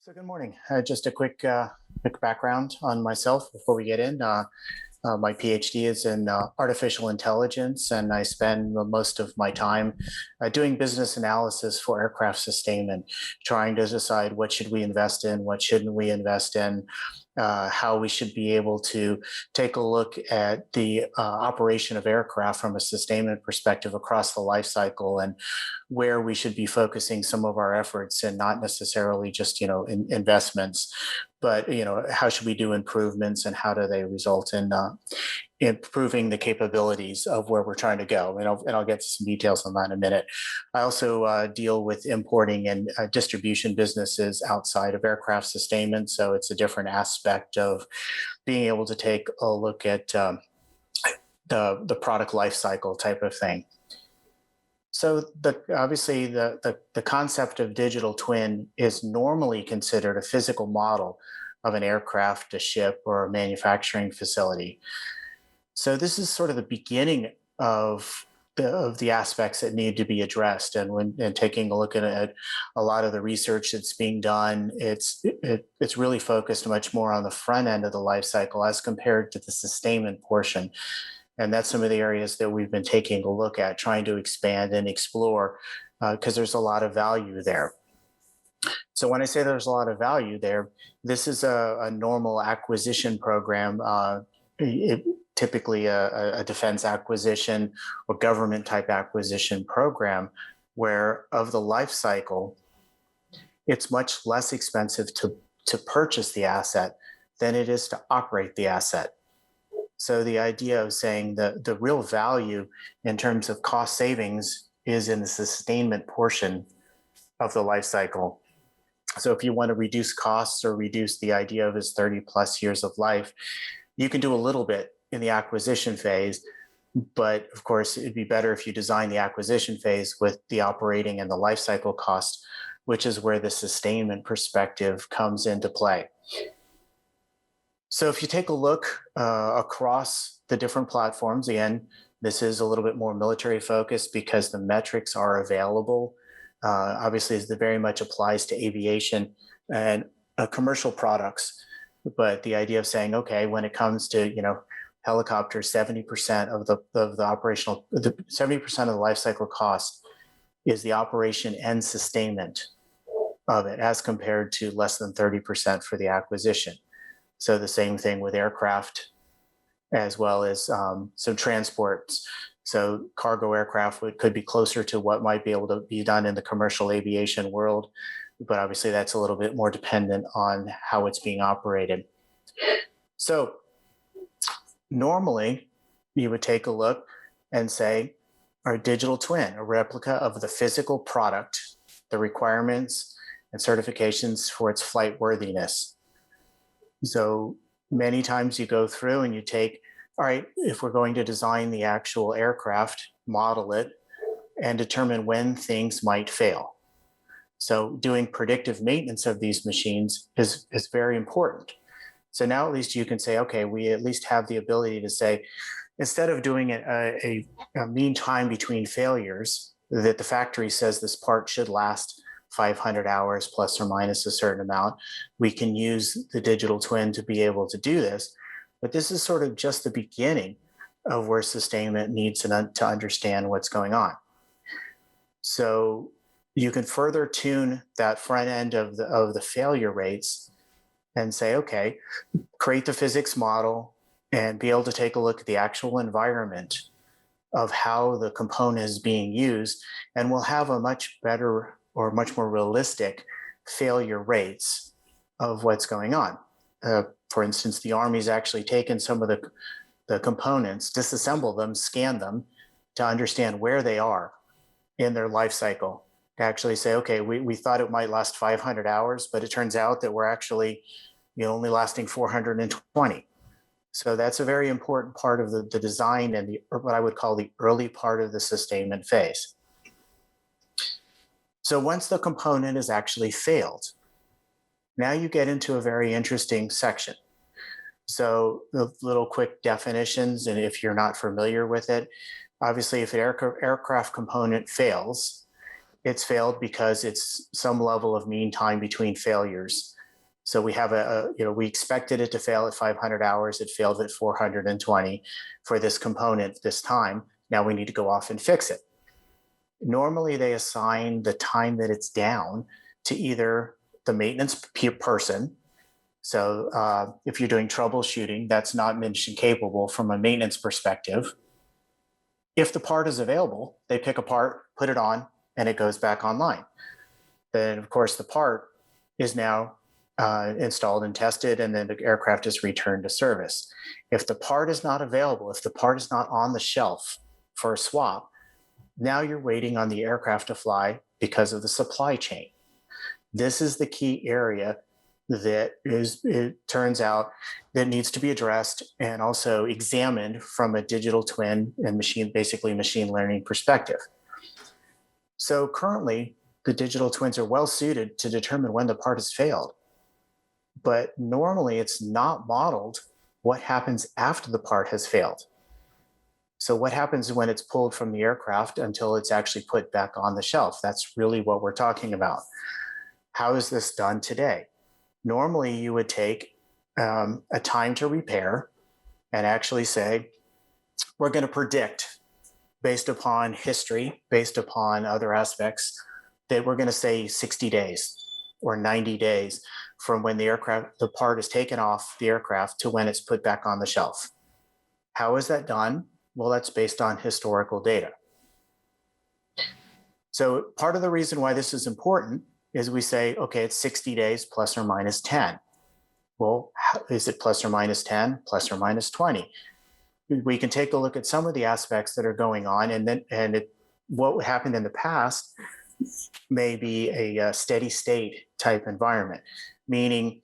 So good morning. Just a quick background on myself before we get in. My PhD is in artificial intelligence, and I spend most of my time doing business analysis for aircraft sustainment, trying to decide what should we invest in, what shouldn't we invest in, how we should be able to take a look at the operation of aircraft from a sustainment perspective across the life cycle, and where we should be focusing some of our efforts, and not necessarily just investments, but how should we do improvements, and how do they result in improving the capabilities of where we're trying to go. And I'll get to some details on that in a minute. I also deal with importing and distribution businesses outside of aircraft sustainment. So it's a different aspect of being able to take a look at the product life cycle type of thing. So obviously the concept of digital twin is normally considered a physical model of an aircraft, a ship, or a manufacturing facility. So this is sort of the beginning of the aspects that need to be addressed. And taking a look at a lot of the research that's being done, it's really focused much more on the front end of the life cycle as compared to the sustainment portion. And that's some of the areas that we've been taking a look at, trying to expand and explore, because there's a lot of value there. So when I say there's a lot of value there, this is a normal acquisition program, typically a defense acquisition or government type acquisition program, where of the life cycle, it's much less expensive to purchase the asset than it is to operate the asset. So the idea of saying that the real value in terms of cost savings is in the sustainment portion of the life cycle. So if you want to reduce costs or reduce the idea of his 30 plus years of life, you can do a little bit in the acquisition phase. But of course, it'd be better if you design the acquisition phase with the operating and the life cycle cost, which is where the sustainment perspective comes into play. So if you take a look across the different platforms, again, this is a little bit more military focused because the metrics are available. Obviously, it very much applies to aviation and commercial products. But the idea of saying, okay, when it comes to helicopters, 70% of the operational, 70% of the life cycle cost is the operation and sustainment of it, as compared to less than 30% for the acquisition. So the same thing with aircraft, as well as some transports. So cargo aircraft could be closer to what might be able to be done in the commercial aviation world, but obviously that's a little bit more dependent on how it's being operated. So normally you would take a look and say, our digital twin, a replica of the physical product, the requirements and certifications for its flight worthiness. So many times you go through and you take, all right, if we're going to design the actual aircraft, model it, and determine when things might fail. So doing predictive maintenance of these machines is very important. So now at least you can say, okay, we at least have the ability to say, instead of doing a mean time between failures, that the factory says this part should last 500 hours plus or minus a certain amount, we can use the digital twin to be able to do this. But this is sort of just the beginning of where sustainment needs to understand what's going on. So you can further tune that front end of the failure rates and say, okay, create the physics model and be able to take a look at the actual environment of how the component is being used, and we'll have a much better or much more realistic failure rates of what's going on. For instance, the Army's actually taken some of the components, disassemble them, scan them to understand where they are in their life cycle, to actually say, okay, we thought it might last 500 hours, but it turns out that we're actually only lasting 420. So that's a very important part of the design and what I would call the early part of the sustainment phase. So once the component is actually failed, now you get into a very interesting section. So the little quick definitions, and if you're not familiar with it, obviously if an aircraft component fails, it's failed because it's some level of mean time between failures. So we have we expected it to fail at 500 hours. It failed at 420 for this component this time. Now we need to go off and fix it. Normally they assign the time that it's down to either the maintenance person. So if you're doing troubleshooting, that's not mission capable from a maintenance perspective. If the part is available, they pick a part, put it on, and it goes back online. Then, of course, the part is now installed and tested, and then the aircraft is returned to service. If the part is not available, if the part is not on the shelf for a swap, now you're waiting on the aircraft to fly because of the supply chain. This is the key area that it turns out that needs to be addressed and also examined from a digital twin and basically machine learning perspective. So currently, the digital twins are well suited to determine when the part has failed. But normally it's not modeled what happens after the part has failed. So what happens when it's pulled from the aircraft until it's actually put back on the shelf? That's really what we're talking about. How is this done today? Normally you would take a time to repair and actually say, we're going to predict based upon history, based upon other aspects, that we're going to say 60 days or 90 days from when the part is taken off the aircraft to when it's put back on the shelf. How is that done? Well, that's based on historical data. So part of the reason why this is important is we say, okay, it's 60 days plus or minus 10. Well, is it plus or minus 10, plus or minus 20? We can take a look at some of the aspects that are going on, and what happened in the past may be a steady state type environment, meaning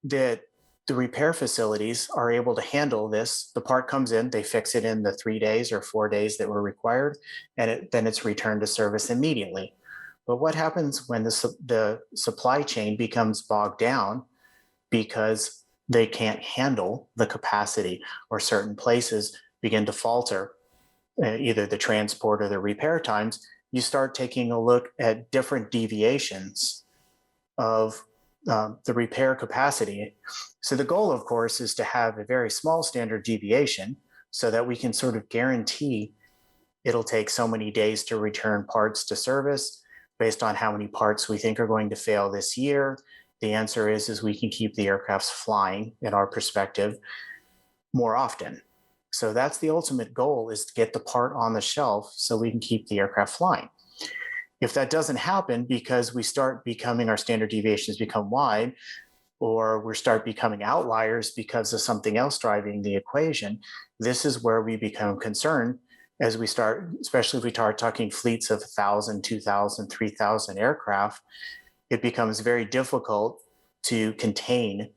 that the repair facilities are able to handle this. The part comes in, they fix it in the 3 days or 4 days that were required, and then it's returned to service immediately. But what happens when the supply chain becomes bogged down because they can't handle the capacity, or certain places begin to falter, either the transport or the repair times? You start taking a look at different deviations of the repair capacity. So the goal, of course, is to have a very small standard deviation so that we can sort of guarantee it'll take so many days to return parts to service based on how many parts we think are going to fail this year. The answer is we can keep the aircrafts flying, in our perspective, more often. So that's the ultimate goal, is to get the part on the shelf so we can keep the aircraft flying. If that doesn't happen because we start becoming, our standard deviations become wide, or we start becoming outliers because of something else driving the equation, this is where we become concerned as we start, especially if we start talking fleets of 1,000, 2,000, 3,000 aircraft. It becomes very difficult to contain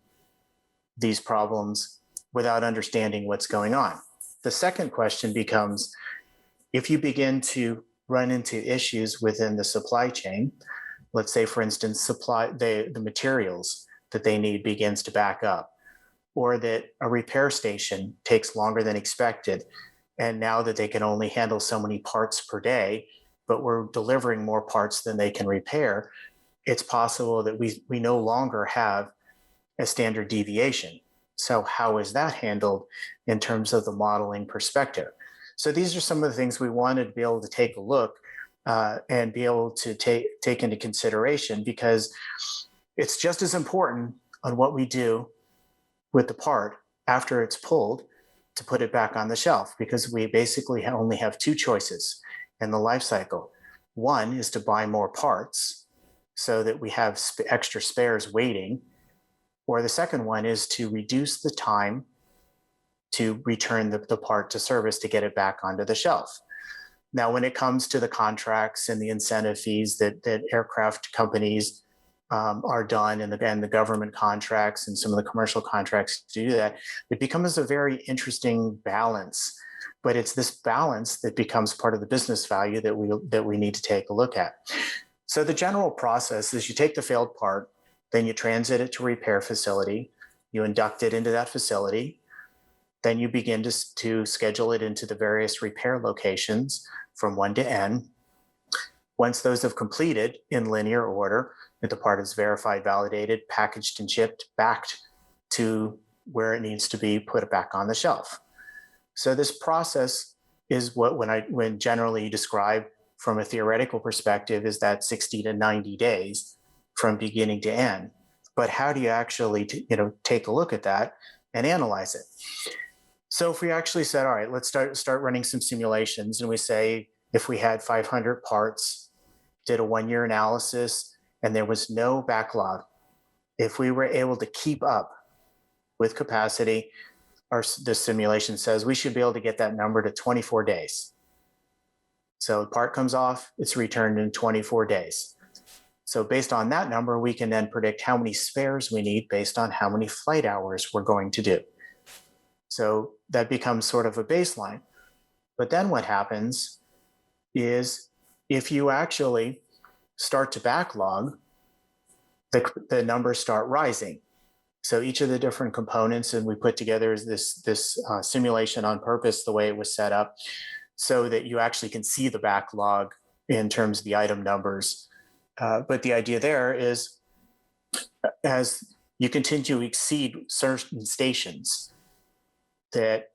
these problems without understanding what's going on. The second question becomes, if you begin to run into issues within the supply chain, let's say, for instance, the materials that they need begins to back up, or that a repair station takes longer than expected, and now that they can only handle so many parts per day, but we're delivering more parts than they can repair, it's possible that we no longer have a standard deviation. So how is that handled in terms of the modeling perspective? So these are some of the things we wanted to be able to take a look and be able to take into consideration, because it's just as important on what we do with the part after it's pulled to put it back on the shelf, because we basically only have two choices in the life cycle. One is to buy more parts so that we have extra spares waiting, or the second one is to reduce the time to return the part to service to get it back onto the shelf. Now, when it comes to the contracts and the incentive fees that aircraft companies are done, and the government contracts and some of the commercial contracts to do that, it becomes a very interesting balance. But it's this balance that becomes part of the business value that we need to take a look at. So the general process is you take the failed part, then you transit it to a repair facility, you induct it into that facility, then you begin to schedule it into the various repair locations from 1 to N. Once those have completed in linear order, the part is verified, validated, packaged, and shipped back to where it needs to be, put it back on the shelf. So this process is what when generally described from a theoretical perspective is that 60 to 90 days from beginning to end. But how do you actually take a look at that and analyze it? So if we actually said, all right, let's start running some simulations, and we say if we had 500 parts, did a 1-year analysis, and there was no backlog, if we were able to keep up with capacity, the simulation says we should be able to get that number to 24 days. So the part comes off, it's returned in 24 days. So based on that number, we can then predict how many spares we need based on how many flight hours we're going to do. So that becomes sort of a baseline. But then what happens is if you actually start to backlog, the numbers start rising. So each of the different components, and we put together this simulation on purpose, the way it was set up, so that you actually can see the backlog in terms of the item numbers. But the idea there is as you continue to exceed certain stations, that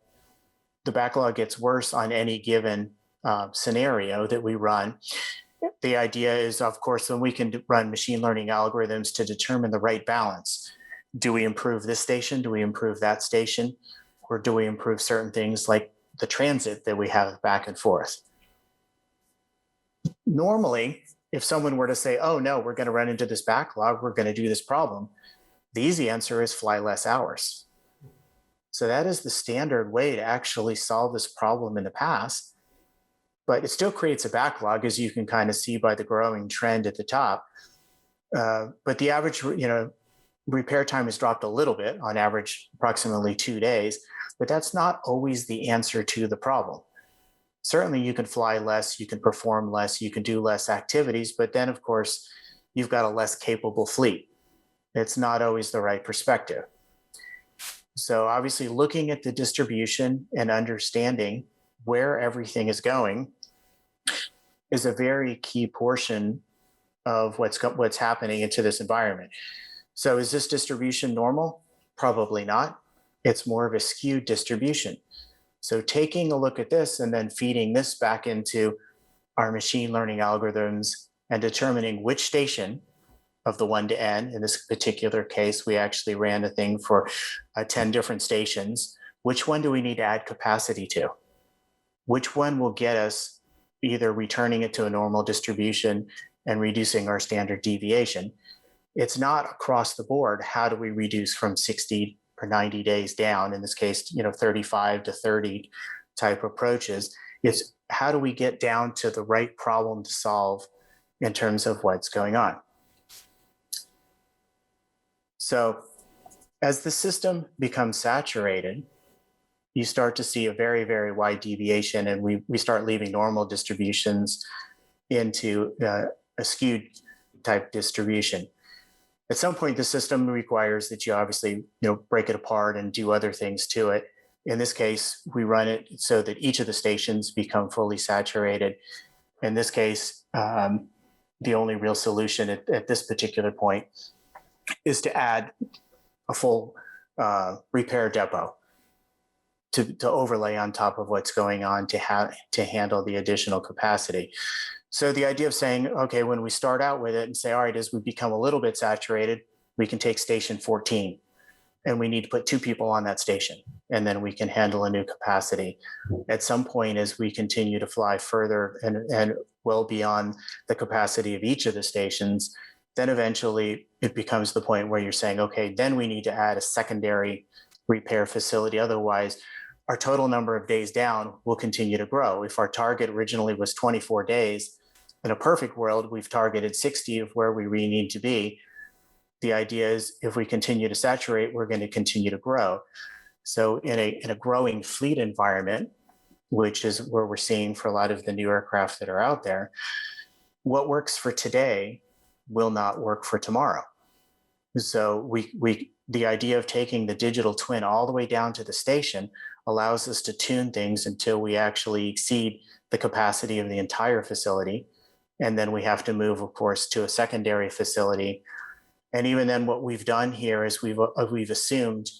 the backlog gets worse on any given scenario that we run. The idea is, of course, when we can run machine learning algorithms to determine the right balance. Do we improve this station? Do we improve that station? Or do we improve certain things like the transit that we have back and forth? Normally, if someone were to say, oh no, we're going to run into this backlog, we're going to do this problem, the easy answer is fly less hours. So that is the standard way to actually solve this problem in the past. But it still creates a backlog, as you can kind of see by the growing trend at the top. But the average, repair time has dropped a little bit, on average approximately 2 days, but that's not always the answer to the problem. Certainly you can fly less, you can perform less, you can do less activities, but then of course you've got a less capable fleet. It's not always the right perspective. So obviously looking at the distribution and understanding where everything is going is a very key portion of what's happening into this environment. So is this distribution normal? Probably not. It's more of a skewed distribution. So taking a look at this and then feeding this back into our machine learning algorithms and determining which station of the 1 to n, in this particular case, we actually ran a thing for 10 different stations. Which one do we need to add capacity to? Which one will get us either returning it to a normal distribution and reducing our standard deviation? It's not across the board. How do we reduce from 60 or 90 days down, in this case, 35 to 30 type approaches? It's how do we get down to the right problem to solve in terms of what's going on? So as the system becomes saturated, you start to see a very, very wide deviation, and we start leaving normal distributions into a skewed type distribution. At some point, the system requires that you obviously break it apart and do other things to it. In this case, we run it so that each of the stations become fully saturated. In this case, the only real solution at this particular point is to add a full repair depot to overlay on top of what's going on to handle the additional capacity. So the idea of saying, okay, when we start out with it and say, all right, as we become a little bit saturated, we can take station 14 and we need to put 2 people on that station, and then we can handle a new capacity. At some point, as we continue to fly further and well beyond the capacity of each of the stations, then eventually it becomes the point where you're saying, okay, then we need to add a secondary repair facility. Otherwise, our total number of days down will continue to grow. If our target originally was 24 days, in a perfect world, we've targeted 60 of where we really need to be. The idea is if we continue to saturate, we're going to continue to grow. So in a growing fleet environment, which is where we're seeing for a lot of the new aircraft that are out there, what works for today will not work for tomorrow. So the idea of taking the digital twin all the way down to the station allows us to tune things until we actually exceed the capacity of the entire facility. And then we have to move, of course, to a secondary facility. And even then, what we've done here is we've assumed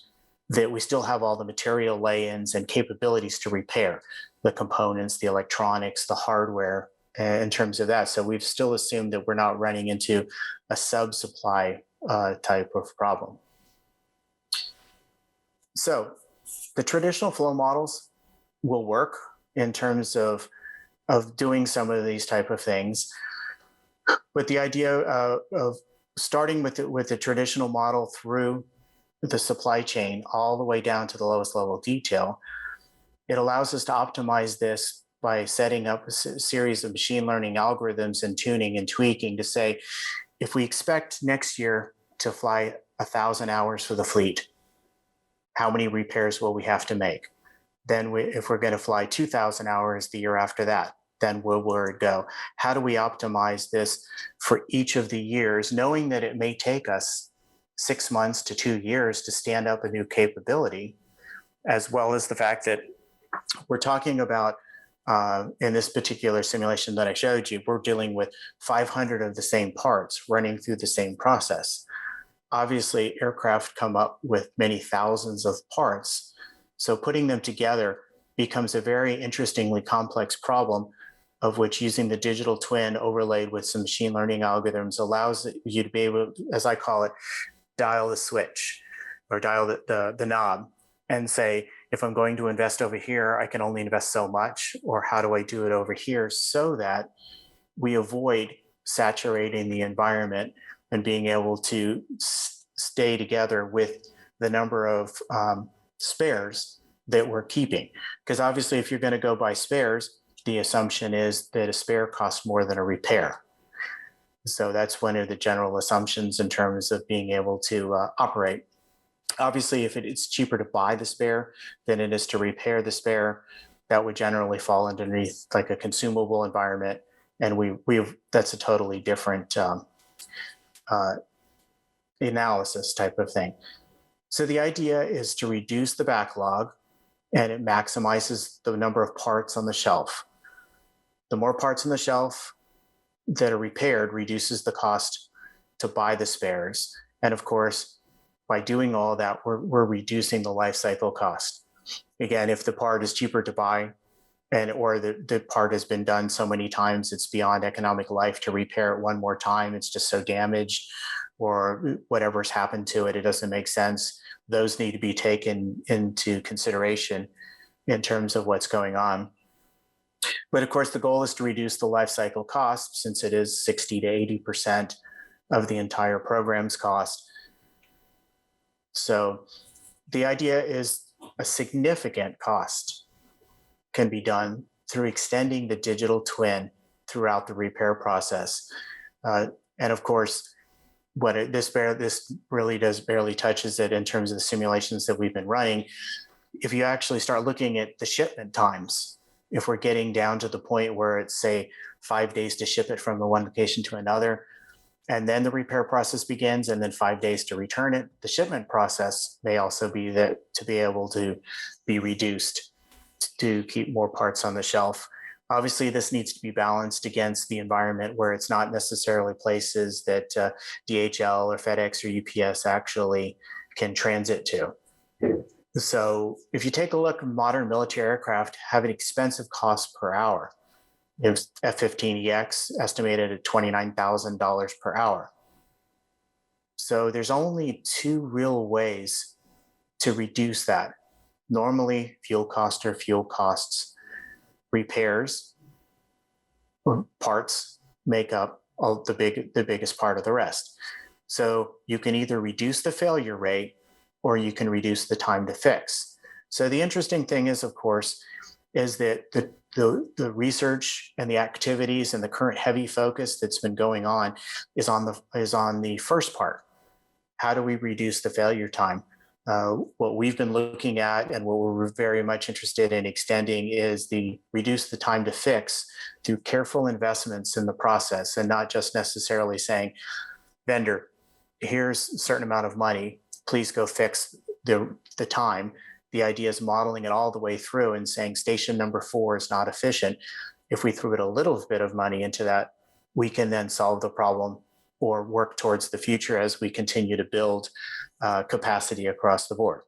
that we still have all the material lay-ins and capabilities to repair the components, the electronics, the hardware in terms of that. So we've still assumed that we're not running into a sub-supply type of problem. So the traditional flow models will work in terms of doing some of these type of things. But the idea of starting with the traditional model through the supply chain all the way down to the lowest level detail, it allows us to optimize this by setting up a series of machine learning algorithms and tuning and tweaking to say, if we expect next year to fly 1,000 hours for the fleet, how many repairs will we have to make? Then if we're going to fly 2,000 hours the year after that, then where will it go? How do we optimize this for each of the years, knowing that it may take us 6 months to 2 years to stand up a new capability, as well as the fact that we're talking about, in this particular simulation that I showed you, we're dealing with 500 of the same parts running through the same process. Obviously, aircraft come up with many thousands of parts, so putting them together becomes a very interestingly complex problem, of which using the digital twin overlaid with some machine learning algorithms allows you to be able, as I call it, dial the switch or dial the knob and say, if I'm going to invest over here, I can only invest so much, or how do I do it over here so that we avoid saturating the environment and being able to stay together with the number of spares that we're keeping. Because obviously, if you're going to go buy spares, the assumption is that a spare costs more than a repair. So that's one of the general assumptions in terms of being able to operate. Obviously, if it's cheaper to buy the spare than it is to repair the spare, that would generally fall underneath like a consumable environment. And that's a totally different analysis type of thing. So the idea is to reduce the backlog, and it maximizes the number of parts on the shelf. The more parts on the shelf that are repaired reduces the cost to buy the spares. And of course, by doing all that, we're reducing the life cycle cost. Again, if the part is cheaper to buy or the part has been done so many times, it's beyond economic life to repair it one more time, it's just so damaged, or whatever's happened to it, it doesn't make sense. Those need to be taken into consideration in terms of what's going on. But of course, the goal is to reduce the life cycle cost, since it is 60 to 80% of the entire program's cost. So the idea is a significant cost can be done through extending the digital twin throughout the repair process. And of course, this really does barely touches it in terms of the simulations that we've been running. If you actually start looking at the shipment times, if we're getting down to the point where it's, say, 5 days to ship it from the one location to another, and then the repair process begins, and then 5 days to return it, the shipment process may also be that to be able to be reduced to keep more parts on the shelf. Obviously, this needs to be balanced against the environment where it's not necessarily places that DHL or FedEx or UPS actually can transit to. So if you take a look, modern military aircraft have an expensive cost per hour. If F-15EX estimated at $29,000 per hour. So there's only two real ways to reduce that. Normally, fuel costs are fuel costs. Repairs or parts make up all the biggest part of the rest. So you can either reduce the failure rate or you can reduce the time to fix. So the interesting thing is, of course, is that the research and the activities and the current heavy focus that's been going on is on the first part. How do we reduce the failure time? What we've been looking at and what we're very much interested in extending is reduce the time to fix through careful investments in the process, and not just necessarily saying, vendor, here's a certain amount of money, please go fix the time. The idea is modeling it all the way through and saying station number 4 is not efficient. If we threw it a little bit of money into that, we can then solve the problem or work towards the future as we continue to build capacity across the board.